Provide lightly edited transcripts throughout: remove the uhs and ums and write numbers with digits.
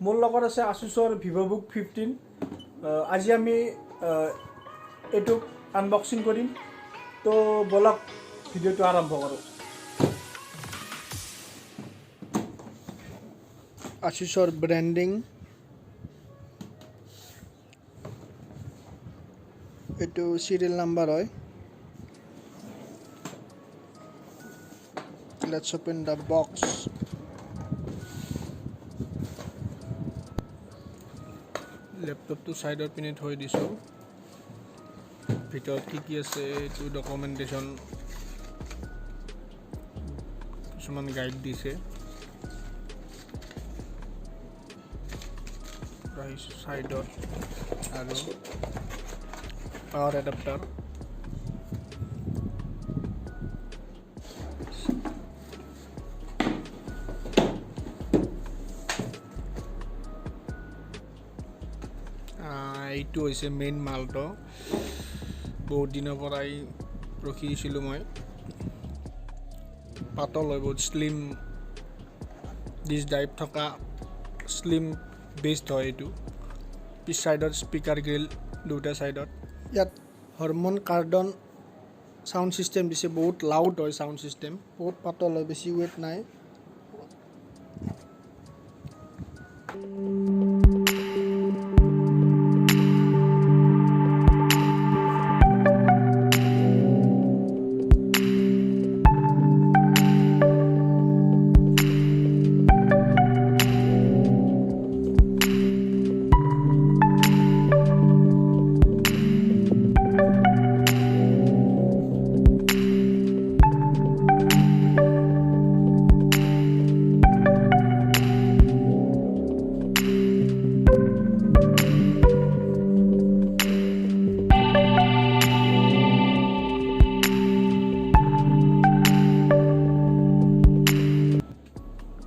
মোৰ লগত আছে Asusৰ Vivobook 15 আজি আমি এটো আনবক্সিং কৰিম তো বলক ভিডিওটো আৰম্ভ কৰো Asusৰ ব্ৰ্যান্ডিং এটো সিৰিয়াল নাম্বাৰ হয় let's open the box laptop তো সাইডৰ পিনে থৈ দিছো ভিতৰত কি আছে এটো ডকুমেন্টেশন কিছুমান গাইড দিছে right সাইডত আৰু power adapter এইটো হৈছে মেইন মালটো বহুত দিনৰ পৰাই ৰখিছিলো মই পাতল হয় বহুত স্লিম ডিস্ক ড্ৰাইভ থকা স্লিম বেস্ট হয় এইটো পিছ সাইডত স্পিকাৰ গ্ৰিল দুটা সাইডত ইয়াত হৰমন কাৰ্ডন সাউন্ড সিস্টেম দিছে বহুত লাউড হয় সাউন্ড সিস্টেম বহুত পাতল হয় বেছি ওয়েট নাই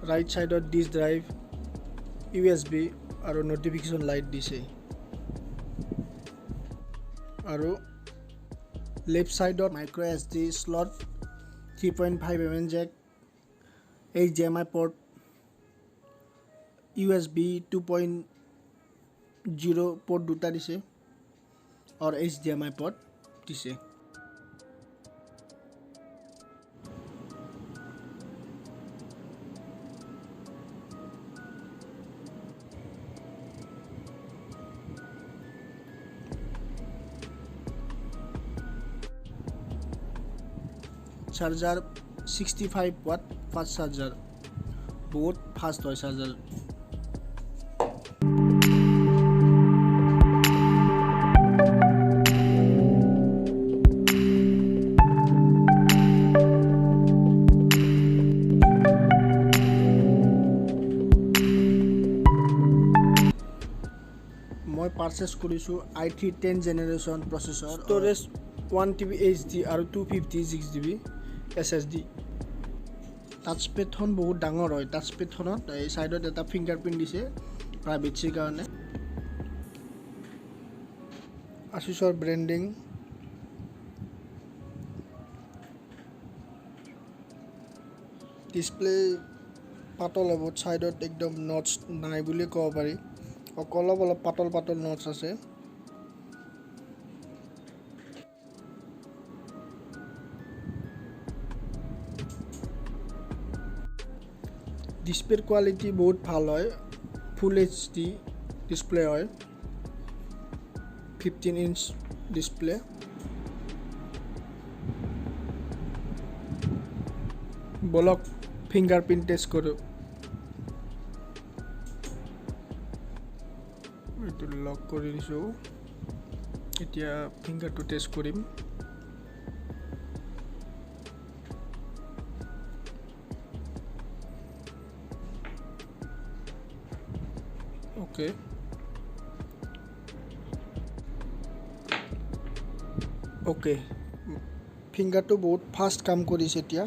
right side of disk drive USB আৰু notification light দিছে আৰু left side of micro SD slot 3.5mm jack HDMI port USB 2.0 port দুটা দিছে আৰু HDMI port দিছে চাৰ্জাৰ 65 ওয়াট ফাস্ট চাৰ্জাৰ বহুত ফাস্ট হয় চাৰ্জাৰ মই পাৰচেজ কৰিছো i3 10 জেনাৰেশন প্ৰসেসৰ স্টোৰেজ 1TB HD আৰু 256GB SSD টাচপেড খন বহুত ডাঙৰ হয় টাচপেড খনত এই সাইডত এটা ফিংগাৰপ্ৰিন্ট দিছে প্ৰাইভেচিৰ কাৰণে Asusৰ ব্র্যান্ডিং ডিসপ্লে পাতল হ'ব সাইডত একদম নটস নাই বুলি ক'ব পাৰি অলপ পাতল নটস আছে ডিসপ্লেৰ কোৱালিটি বহুত ভাল হয় ফুল HD ডিসপ্লে হয় 15 ইঞ্চ ডিসপ্লে বলক ফিংগারপ্রিন্ট টেস্ট করো এটো লক কৰি দিছো এতিয়া ফিংগাৰটো টেস্ট কৰিম ओके फिंगार तो बहुत फास्ट काम करिছে এতিয়া